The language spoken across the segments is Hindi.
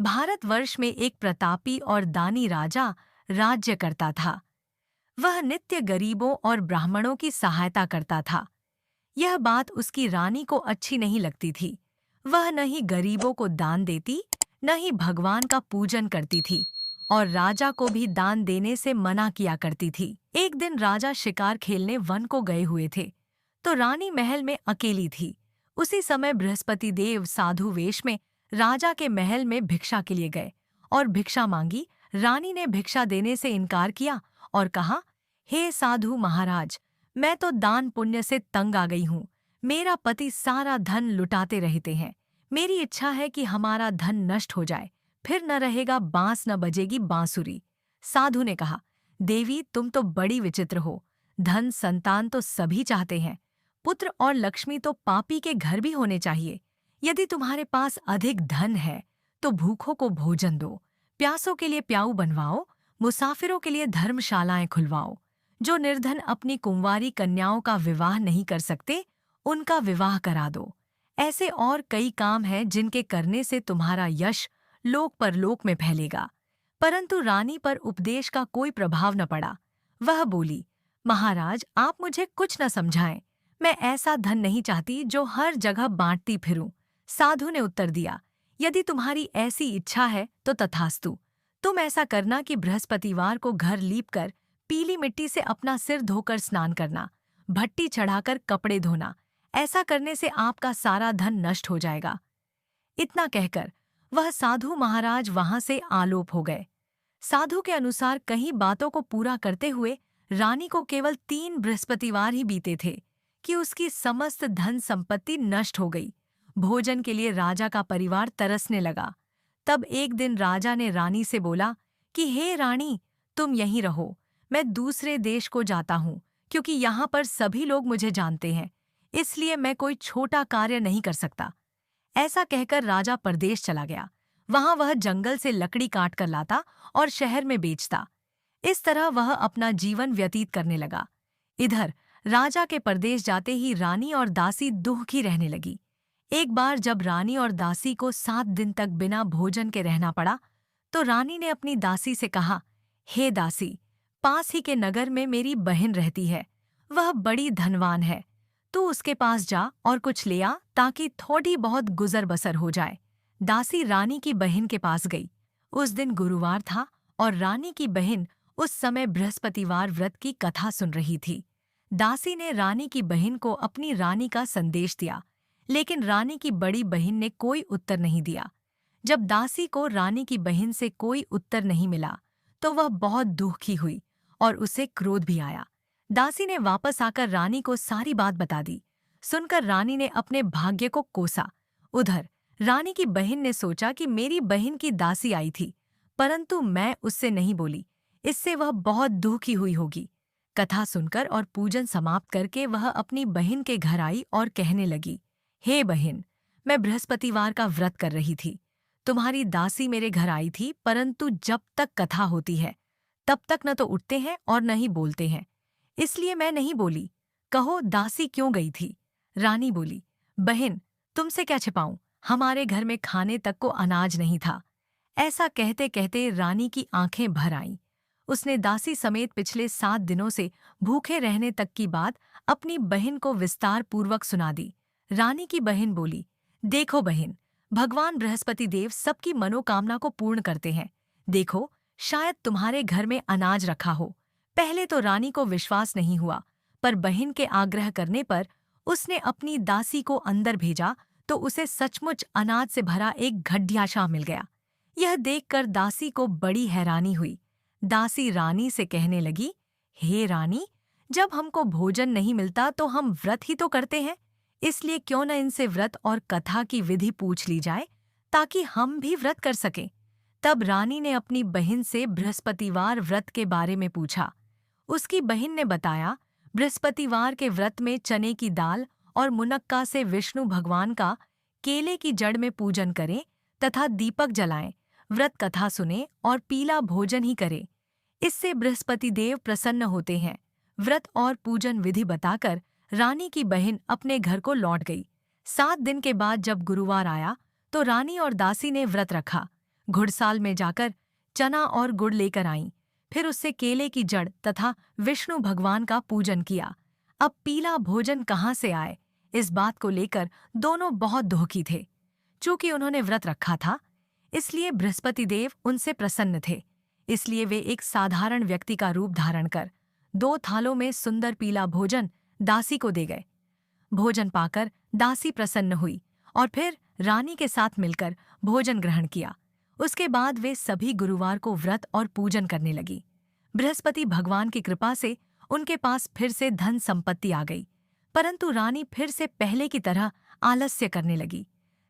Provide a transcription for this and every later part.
भारतवर्ष में एक प्रतापी और दानी राजा राज्य करता था। वह नित्य गरीबों और ब्राह्मणों की सहायता करता था। यह बात उसकी रानी को अच्छी नहीं लगती थी। वह न ही गरीबों को दान देती, न ही भगवान का पूजन करती थी और राजा को भी दान देने से मना किया करती थी। एक दिन राजा शिकार खेलने वन को गए हुए थे, तो रानी महल में अकेली थी। उसी समय बृहस्पति देव साधु वेश में राजा के महल में भिक्षा के लिए गए और भिक्षा मांगी। रानी ने भिक्षा देने से इनकार किया और कहा, हे साधु महाराज, मैं तो दान पुण्य से तंग आ गई हूँ। मेरा पति सारा धन लुटाते रहते हैं। मेरी इच्छा है कि हमारा धन नष्ट हो जाए, फिर न रहेगा बांस न बजेगी बांसुरी। साधु ने कहा, देवी तुम तो बड़ी विचित्र हो। धन संतान तो सभी चाहते हैं, पुत्र और लक्ष्मी तो पापी के घर भी होने चाहिए। यदि तुम्हारे पास अधिक धन है तो भूखों को भोजन दो, प्यासों के लिए प्याऊ बनवाओ, मुसाफिरों के लिए धर्मशालाएं खुलवाओ। जो निर्धन अपनी कुंवारी कन्याओं का विवाह नहीं कर सकते, उनका विवाह करा दो। ऐसे और कई काम हैं जिनके करने से तुम्हारा यश लोक परलोक में फैलेगा। परंतु रानी पर उपदेश का कोई प्रभाव न पड़ा। वह बोली, महाराज आप मुझे कुछ न समझाएं। मैं ऐसा धन नहीं चाहती जो हर जगह बांटती फिरूं। साधु ने उत्तर दिया, यदि तुम्हारी ऐसी इच्छा है तो तथास्तु। तुम ऐसा करना कि बृहस्पतिवार को घर लीपकर पीली मिट्टी से अपना सिर धोकर स्नान करना, भट्टी चढ़ाकर कपड़े धोना। ऐसा करने से आपका सारा धन नष्ट हो जाएगा। इतना कहकर वह साधु महाराज वहां से आलोप हो गए। साधु के अनुसार कई बातों को पूरा करते हुए रानी को केवल 3 बृहस्पतिवार ही बीते थे कि उसकी समस्त धन संपत्ति नष्ट हो गई। भोजन के लिए राजा का परिवार तरसने लगा। तब एक दिन राजा ने रानी से बोला कि हे रानी, तुम यहीं रहो, मैं दूसरे देश को जाता हूँ, क्योंकि यहाँ पर सभी लोग मुझे जानते हैं, इसलिए मैं कोई छोटा कार्य नहीं कर सकता। ऐसा कहकर राजा परदेश चला गया। वहां वह जंगल से लकड़ी काट कर लाता और शहर में बेचता। इस तरह वह अपना जीवन व्यतीत करने लगा। इधर राजा के परदेश जाते ही रानी और दासी दुखी रहने लगी। एक बार जब रानी और दासी को 7 दिन तक बिना भोजन के रहना पड़ा, तो रानी ने अपनी दासी से कहा, हे दासी, पास ही के नगर में मेरी बहन रहती है। वह बड़ी धनवान है। तू उसके पास जा और कुछ ले आ ताकि थोड़ी बहुत गुजर बसर हो जाए। दासी रानी की बहन के पास गई। उस दिन गुरुवार था और रानी की बहन उस समय बृहस्पतिवार व्रत की कथा सुन रही थी। दासी ने रानी की बहन को अपनी रानी का संदेश दिया, लेकिन रानी की बड़ी बहन ने कोई उत्तर नहीं दिया। जब दासी को रानी की बहन से कोई उत्तर नहीं मिला, तो वह बहुत दुखी हुई और उसे क्रोध भी आया। दासी ने वापस आकर रानी को सारी बात बता दी। सुनकर रानी ने अपने भाग्य को कोसा। उधर रानी की बहन ने सोचा कि मेरी बहन की दासी आई थी, परंतु मैं उससे नहीं बोली, इससे वह बहुत दुखी हुई होगी। कथा सुनकर और पूजन समाप्त करके वह अपनी बहन के घर आई और कहने लगी, हे बहन, मैं बृहस्पतिवार का व्रत कर रही थी। तुम्हारी दासी मेरे घर आई थी, परंतु जब तक कथा होती है तब तक न तो उठते हैं और न ही बोलते हैं, इसलिए मैं नहीं बोली। कहो दासी क्यों गई थी? रानी बोली, बहन, तुमसे क्या छिपाऊं, हमारे घर में खाने तक को अनाज नहीं था। ऐसा कहते कहते रानी की आंखें भर आईं। उसने दासी समेत पिछले 7 दिनों से भूखे रहने तक की बात अपनी बहन को विस्तार पूर्वक सुना दी। रानी की बहन बोली, देखो बहन, भगवान बृहस्पति देव सबकी मनोकामना को पूर्ण करते हैं। देखो, शायद तुम्हारे घर में अनाज रखा हो। पहले तो रानी को विश्वास नहीं हुआ, पर बहन के आग्रह करने पर उसने अपनी दासी को अंदर भेजा तो उसे सचमुच अनाज से भरा एक घड़ियाशा मिल गया। यह देखकर दासी को बड़ी हैरानी हुई। दासी रानी से कहने लगी, हे रानी, जब हमको भोजन नहीं मिलता तो हम व्रत ही तो करते हैं, इसलिए क्यों न इनसे व्रत और कथा की विधि पूछ ली जाए ताकि हम भी व्रत कर सकें। तब रानी ने अपनी बहन से बृहस्पतिवार व्रत के बारे में पूछा। उसकी बहन ने बताया, बृहस्पतिवार के व्रत में चने की दाल और मुनक्का से विष्णु भगवान का केले की जड़ में पूजन करें तथा दीपक जलाएं, व्रत कथा सुने और पीला भोजन ही करें। इससे बृहस्पति देव प्रसन्न होते हैं। व्रत और पूजन विधि बताकर रानी की बहन अपने घर को लौट गई। 7 दिन के बाद जब गुरुवार आया तो रानी और दासी ने व्रत रखा। घुड़साल में जाकर चना और गुड़ लेकर आईं। फिर उससे केले की जड़ तथा विष्णु भगवान का पूजन किया। अब पीला भोजन कहाँ से आए, इस बात को लेकर दोनों बहुत दुखी थे। चूंकि उन्होंने व्रत रखा था, इसलिए बृहस्पति देव उनसे प्रसन्न थे। इसलिए वे एक साधारण व्यक्ति का रूप धारण कर 2 थालों में सुंदर पीला भोजन दासी को दे गए। भोजन पाकर दासी प्रसन्न हुई और फिर रानी के साथ मिलकर भोजन ग्रहण किया। उसके बाद वे सभी गुरुवार को व्रत और पूजन करने लगी। बृहस्पति भगवान की कृपा से उनके पास फिर से धन संपत्ति आ गई, परंतु रानी फिर से पहले की तरह आलस्य करने लगी।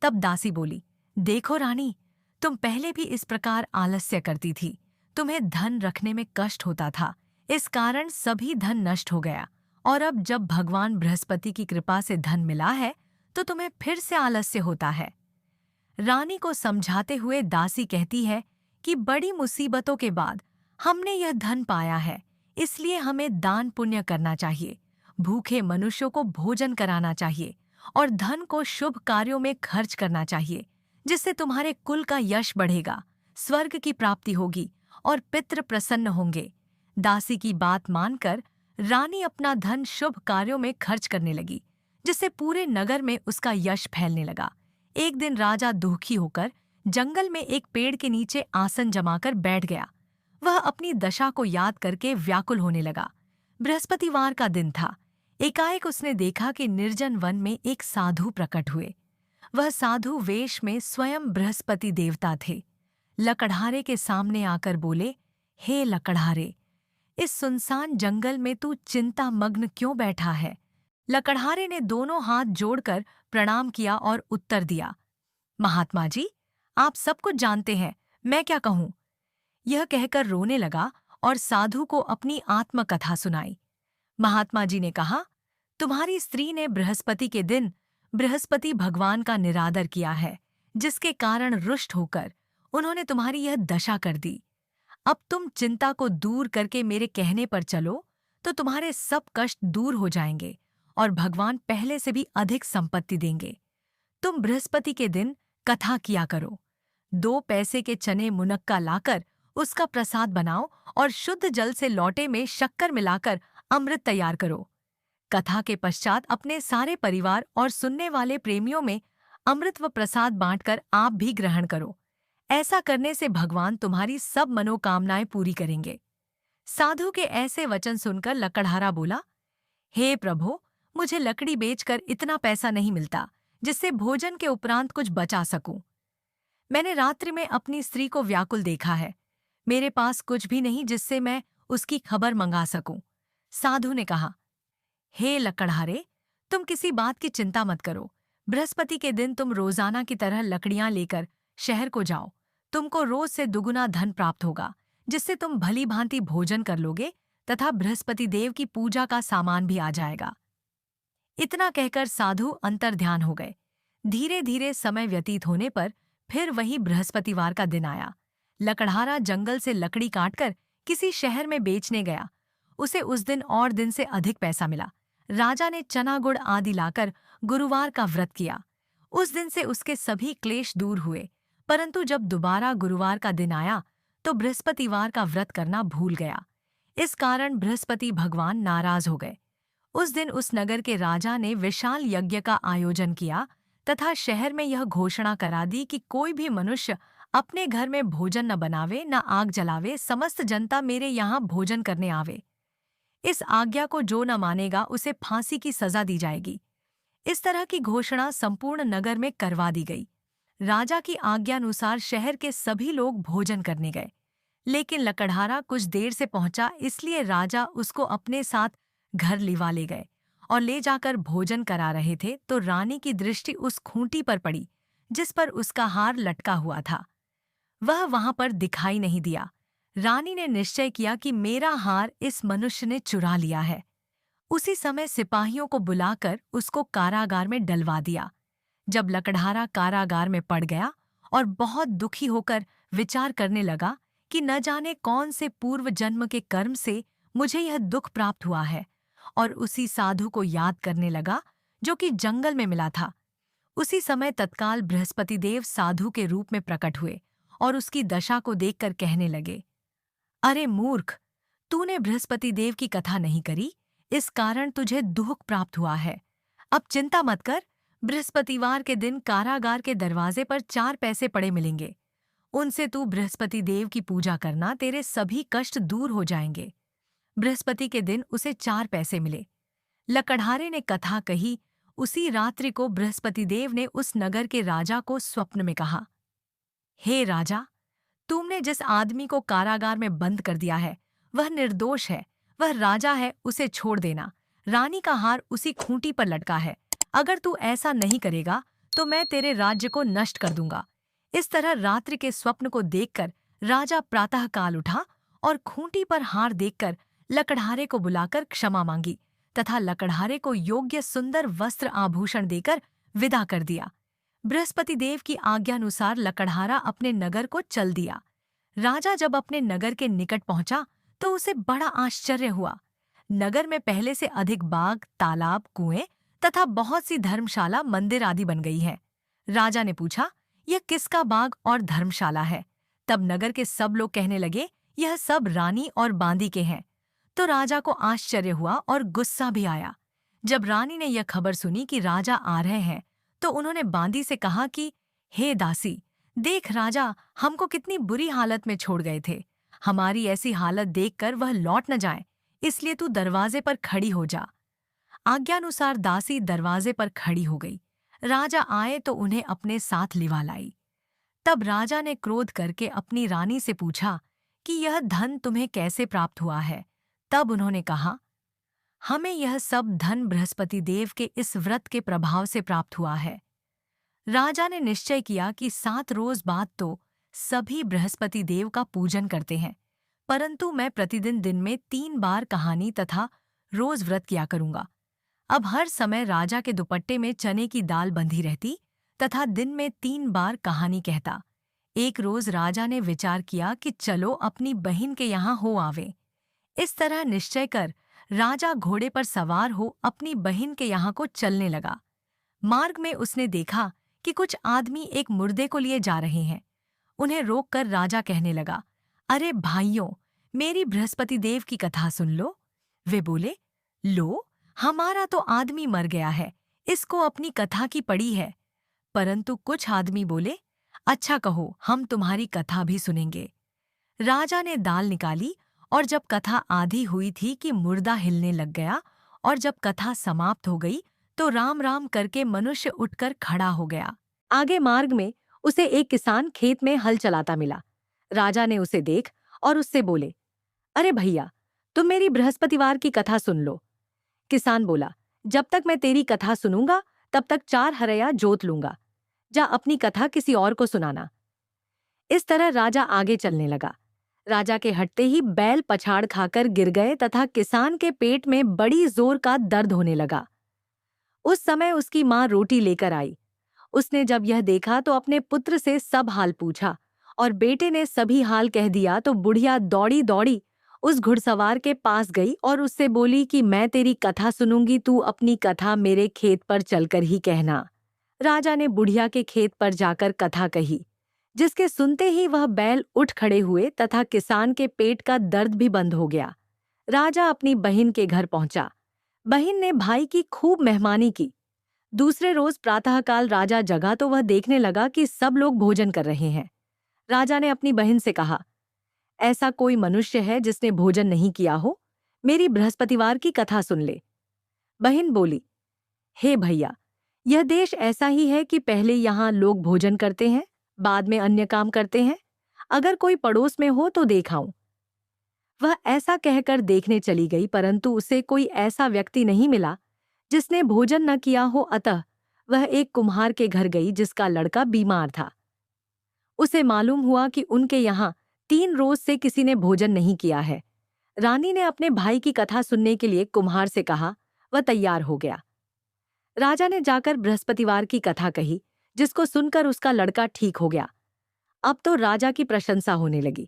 तब दासी बोली, देखो रानी, तुम पहले भी इस प्रकार आलस्य करती थी। तुम्हें धन रखने में कष्ट होता था, इस कारण सभी धन नष्ट हो गया। और अब जब भगवान बृहस्पति की कृपा से धन मिला है, तो तुम्हें फिर से आलस्य होता है। रानी को समझाते हुए दासी कहती है कि बड़ी मुसीबतों के बाद हमने यह धन पाया है, इसलिए हमें दान पुण्य करना चाहिए, भूखे मनुष्यों को भोजन कराना चाहिए और धन को शुभ कार्यों में खर्च करना चाहिए, जिससे तुम्हारे कुल का यश बढ़ेगा, स्वर्ग की प्राप्ति होगी और पितृ प्रसन्न होंगे। दासी की बात मानकर रानी अपना धन शुभ कार्यों में खर्च करने लगी, जिससे पूरे नगर में उसका यश फैलने लगा। एक दिन राजा दुखी होकर जंगल में एक पेड़ के नीचे आसन जमाकर बैठ गया। वह अपनी दशा को याद करके व्याकुल होने लगा। बृहस्पतिवार का दिन था। एकाएक उसने देखा कि निर्जन वन में एक साधु प्रकट हुए। वह साधु वेश में स्वयं बृहस्पति देवता थे। लकड़हारे के सामने आकर बोले, हे लकड़हारे, इस सुनसान जंगल में तू चिंता मग्न क्यों बैठा है? लकड़हारे ने दोनों हाथ जोड़कर प्रणाम किया और उत्तर दिया, महात्मा जी, आप सब कुछ जानते हैं, मैं क्या कहूँ? यह कहकर रोने लगा और साधु को अपनी आत्मकथा सुनाई। महात्मा जी ने कहा, तुम्हारी स्त्री ने बृहस्पति के दिन बृहस्पति भगवान का निरादर किया है, जिसके कारण रुष्ट होकर उन्होंने तुम्हारी यह दशा कर दी। अब तुम चिंता को दूर करके मेरे कहने पर चलो तो तुम्हारे सब कष्ट दूर हो जाएंगे और भगवान पहले से भी अधिक संपत्ति देंगे। तुम बृहस्पति के दिन कथा किया करो। 2 पैसे के चने मुनक्का लाकर उसका प्रसाद बनाओ और शुद्ध जल से लोटे में शक्कर मिलाकर अमृत तैयार करो। कथा के पश्चात अपने सारे परिवार और सुनने वाले प्रेमियों में अमृत व प्रसाद बांटकर आप भी ग्रहण करो। ऐसा करने से भगवान तुम्हारी सब मनोकामनाएं पूरी करेंगे। साधु के ऐसे वचन सुनकर लकड़हारा बोला, हे प्रभु, मुझे लकड़ी बेचकर इतना पैसा नहीं मिलता जिससे भोजन के उपरांत कुछ बचा सकूं। मैंने रात्रि में अपनी स्त्री को व्याकुल देखा है। मेरे पास कुछ भी नहीं जिससे मैं उसकी खबर मंगा सकूं। साधु ने कहा, हे लकड़हारे, तुम किसी बात की चिंता मत करो। बृहस्पति के दिन तुम रोजाना की तरह लकड़ियां लेकर शहर को जाओ। तुमको रोज से दुगुना धन प्राप्त होगा, जिससे तुम भली भांति भोजन कर लोगे तथा बृहस्पति देव की पूजा का सामान भी आ जाएगा। इतना कहकर साधु अंतर्ध्यान हो गए। धीरे धीरे समय व्यतीत होने पर फिर वही बृहस्पतिवार का दिन आया। लकड़हारा जंगल से लकड़ी काटकर किसी शहर में बेचने गया। उसे उस दिन और दिन से अधिक पैसा मिला। राजा ने चना गुड़ आदि लाकर गुरुवार का व्रत किया। उस दिन से उसके सभी क्लेश दूर हुए, परंतु जब दोबारा गुरुवार का दिन आया तो बृहस्पतिवार का व्रत करना भूल गया। इस कारण बृहस्पति भगवान नाराज हो गए। उस दिन उस नगर के राजा ने विशाल यज्ञ का आयोजन किया तथा शहर में यह घोषणा करा दी कि कोई भी मनुष्य अपने घर में भोजन न बनावे, न आग जलावे, समस्त जनता मेरे यहाँ भोजन करने आवे। इस आज्ञा को जो न मानेगा उसे फांसी की सजा दी जाएगी। इस तरह की घोषणा संपूर्ण नगर में करवा दी गई। राजा की आज्ञानुसार शहर के सभी लोग भोजन करने गए, लेकिन लकड़हारा कुछ देर से पहुंचा, इसलिए राजा उसको अपने साथ घर लिवा ले गए और ले जाकर भोजन करा रहे थे तो रानी की दृष्टि उस खूंटी पर पड़ी जिस पर उसका हार लटका हुआ था। वह वहां पर दिखाई नहीं दिया। रानी ने निश्चय किया कि मेरा हार इस मनुष्य ने चुरा लिया है। उसी समय सिपाहियों को बुलाकर उसको कारागार में डलवा दिया। जब लकड़हारा कारागार में पड़ गया और बहुत दुखी होकर विचार करने लगा कि न जाने कौन से पूर्व जन्म के कर्म से मुझे यह दुख प्राप्त हुआ है, और उसी साधु को याद करने लगा जो कि जंगल में मिला था। उसी समय तत्काल बृहस्पति देव साधु के रूप में प्रकट हुए और उसकी दशा को देखकर कहने लगे, अरे मूर्ख, तूने बृहस्पति देव की कथा नहीं करी, इस कारण तुझे दुख प्राप्त हुआ है। अब चिंता मत कर, बृहस्पतिवार के दिन कारागार के दरवाजे पर 4 पैसे पड़े मिलेंगे। उनसे तू बृहस्पति देव की पूजा करना, तेरे सभी कष्ट दूर हो जाएंगे। बृहस्पति के दिन उसे 4 पैसे मिले। लकड़हारे ने कथा कही। उसी रात्रि को बृहस्पति देव ने उस नगर के राजा को स्वप्न में कहा, हे राजा, तुमने जिस आदमी को कारागार में बंद कर दिया है वह निर्दोष है, वह राजा है, उसे छोड़ देना। रानी का हार उसी खूंटी पर लटका है। अगर तू ऐसा नहीं करेगा तो मैं तेरे राज्य को नष्ट कर दूंगा। इस तरह रात्रि के स्वप्न को देखकर राजा प्रातःकाल उठा और खूंटी पर हार देखकर लकड़हारे को बुलाकर क्षमा मांगी तथा लकड़हारे को योग्य सुंदर वस्त्र आभूषण देकर विदा कर दिया। बृहस्पति देव की आज्ञानुसार लकड़हारा अपने नगर को चल दिया। राजा जब अपने नगर के निकट पहुंचा तो उसे बड़ा आश्चर्य हुआ। नगर में पहले से अधिक बाग, तालाब, कुएं तथा बहुत सी धर्मशाला, मंदिर आदि बन गई है। राजा ने पूछा, यह किसका बाग और धर्मशाला है? तब नगर के सब लोग कहने लगे, यह सब रानी और बांदी के हैं। तो राजा को आश्चर्य हुआ और गुस्सा भी आया। जब रानी ने यह खबर सुनी कि राजा आ रहे हैं तो उन्होंने बांदी से कहा कि हे दासी, देख राजा हमको कितनी बुरी हालत में छोड़ गए थे। हमारी ऐसी हालत देखकर वह लौट न जाए, इसलिए तू दरवाजे पर खड़ी हो जा। आज्ञानुसार दासी दरवाजे पर खड़ी हो गई। राजा आए तो उन्हें अपने साथ लिवा लाई। तब राजा ने क्रोध करके अपनी रानी से पूछा कि यह धन तुम्हें कैसे प्राप्त हुआ है? तब उन्होंने कहा, हमें यह सब धन बृहस्पति देव के इस व्रत के प्रभाव से प्राप्त हुआ है। राजा ने निश्चय किया कि 7 रोज बाद तो सभी बृहस्पति देव का पूजन करते हैं, परंतु मैं प्रतिदिन दिन में 3 बार कहानी तथा रोज व्रत किया करूंगा। अब हर समय राजा के दुपट्टे में चने की दाल बंधी रहती तथा दिन में 3 बार कहानी कहता। एक रोज राजा ने विचार किया कि चलो अपनी बहन के यहाँ हो आवे। इस तरह निश्चय कर राजा घोड़े पर सवार हो अपनी बहन के यहाँ को चलने लगा। मार्ग में उसने देखा कि कुछ आदमी एक मुर्दे को लिए जा रहे हैं। उन्हें रोककर राजा कहने लगा, अरे भाइयों, मेरी बृहस्पति देव की कथा सुन लो। वे बोले, लो, हमारा तो आदमी मर गया है, इसको अपनी कथा की पड़ी है। परंतु कुछ आदमी बोले, अच्छा कहो, हम तुम्हारी कथा भी सुनेंगे। राजा ने दाल निकाली और जब कथा आधी हुई थी कि मुर्दा हिलने लग गया और जब कथा समाप्त हो गई तो राम राम करके मनुष्य उठकर खड़ा हो गया। आगे मार्ग में उसे एक किसान खेत में हल चलाता मिला। राजा ने उसे देख और उससे बोले, अरे भैया, तुम मेरी बृहस्पतिवार की कथा सुन लो। किसान बोला, जब तक मैं तेरी कथा सुनूंगा तब तक 4 हरया जोत लूंगा। जा अपनी कथा किसी और को सुनाना। इस तरह राजा आगे चलने लगा। राजा के हटते ही बैल पछाड़ खाकर गिर गए तथा किसान के पेट में बड़ी जोर का दर्द होने लगा। उस समय उसकी माँ रोटी लेकर आई। उसने जब यह देखा तो अपने पुत्र से सब हाल पूछा और बेटे ने सभी हाल कह दिया तो बुढ़िया दौड़ी दौड़ी उस घुड़सवार के पास गई और उससे बोली कि मैं तेरी कथा सुनूंगी, तू अपनी कथा मेरे खेत पर चलकर ही कहना। राजा ने बुढ़िया के खेत पर जाकर कथा कही, जिसके सुनते ही वह बैल उठ खड़े हुए तथा किसान के पेट का दर्द भी बंद हो गया। राजा अपनी बहन के घर पहुंचा। बहन ने भाई की खूब मेहमानी की। दूसरे रोज प्रातःकाल राजा जगा तो वह देखने लगा कि सब लोग भोजन कर रहे हैं। राजा ने अपनी बहन से कहा, ऐसा कोई मनुष्य है जिसने भोजन नहीं किया हो? मेरी बृहस्पतिवार की कथा सुन ले। बहन बोली, हे भैया, यह देश ऐसा ही है कि पहले यहाँ लोग भोजन करते हैं, बाद में अन्य काम करते हैं। अगर कोई पड़ोस में हो तो देखाऊं। वह ऐसा कहकर देखने चली गई, परंतु उसे कोई ऐसा व्यक्ति नहीं मिला जिसने भोजन न किया हो। अतः वह एक कुम्हार के घर गई जिसका लड़का बीमार था। उसे मालूम हुआ कि उनके यहाँ 3 रोज से किसी ने भोजन नहीं किया है। रानी ने अपने भाई की कथा सुनने के लिए कुम्हार से कहा। वह तैयार हो गया। राजा ने जाकर बृहस्पतिवार की कथा कही, जिसको सुनकर उसका लड़का ठीक हो गया। अब तो राजा की प्रशंसा होने लगी।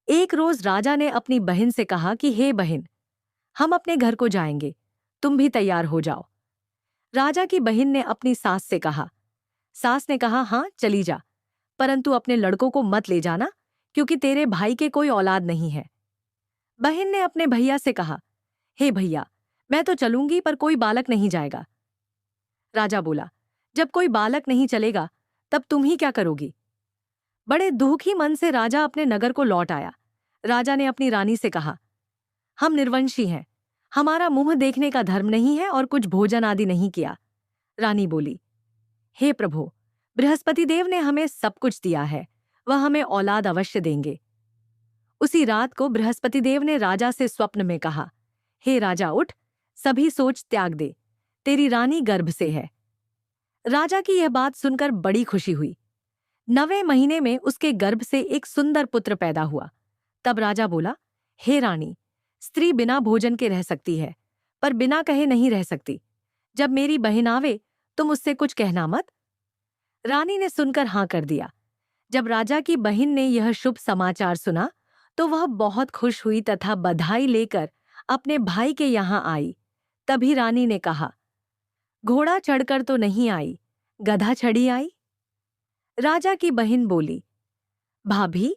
एक रोज राजा ने अपनी बहन से कहा कि हे बहन, हम अपने घर को जाएंगे, तुम भी तैयार हो जाओ। राजा की बहन ने अपनी सास से कहा। सास ने कहा, हाँ चली जा, परंतु अपने लड़कों को मत ले जाना, क्योंकि तेरे भाई के कोई औलाद नहीं है। बहन ने अपने भैया से कहा, हे भैया, मैं तो चलूंगी पर कोई बालक नहीं जाएगा। राजा बोला, जब कोई बालक नहीं चलेगा तब तुम ही क्या करोगी? बड़े दुखी मन से राजा अपने नगर को लौट आया। राजा ने अपनी रानी से कहा, हम निर्वंशी हैं, हमारा मुंह देखने का धर्म नहीं है और कुछ भोजन आदि नहीं किया। रानी बोली, हे प्रभु, बृहस्पति देव ने हमें सब कुछ दिया है, वह हमें औलाद अवश्य देंगे। उसी रात को बृहस्पति देव ने राजा से स्वप्न में कहा, हे राजा उठ, सभी सोच त्याग दे, तेरी रानी गर्भ से है। राजा की यह बात सुनकर बड़ी खुशी हुई। 9वें महीने में उसके गर्भ से एक सुंदर पुत्र पैदा हुआ। तब राजा बोला, हे रानी, स्त्री बिना भोजन के रह सकती है, पर बिना कहे नहीं रह सकती। जब मेरी बहन आवे तुम उससे कुछ कहना मत। रानी ने सुनकर हां कर दिया। जब राजा की बहन ने यह शुभ समाचार सुना तो वह बहुत खुश हुई तथा बधाई लेकर अपने भाई के यहाँ आई। तभी रानी ने कहा, घोड़ा चढ़कर तो नहीं आई, गधा चढ़ी आई। राजा की बहन बोली, भाभी,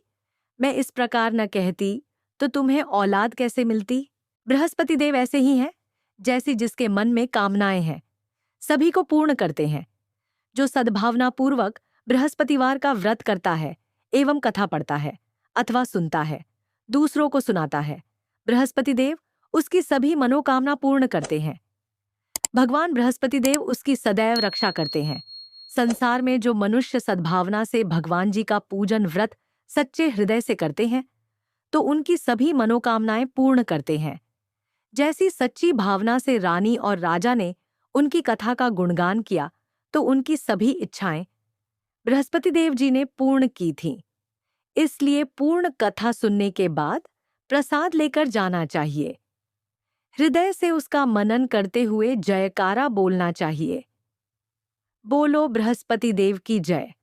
मैं इस प्रकार न कहती तो तुम्हें औलाद कैसे मिलती? बृहस्पति देव ऐसे ही हैं, जैसी जिसके मन में कामनाएं हैं, सभी को पूर्ण करते हैं। जो सद्भावना पूर्वक बृहस्पतिवार का व्रत करता है एवं कथा पढ़ता है अथवा सुनता है, दूसरों को सुनाता है, बृहस्पति देव उसकी सभी मनोकामना पूर्ण करते हैं। भगवान बृहस्पति देव उसकी सदैव रक्षा करते हैं। संसार में जो मनुष्य सद्भावना से भगवान जी का पूजन व्रत सच्चे हृदय से करते हैं तो उनकी सभी मनोकामनाएं पूर्ण करते हैं। जैसी सच्ची भावना से रानी और राजा ने उनकी कथा का गुणगान किया तो उनकी सभी इच्छाएं बृहस्पति देव जी ने पूर्ण की थीं। इसलिए पूर्ण कथा सुनने के बाद प्रसाद लेकर जाना चाहिए। हृदय से उसका मनन करते हुए जयकारा बोलना चाहिए। बोलो बृहस्पति देव की जय।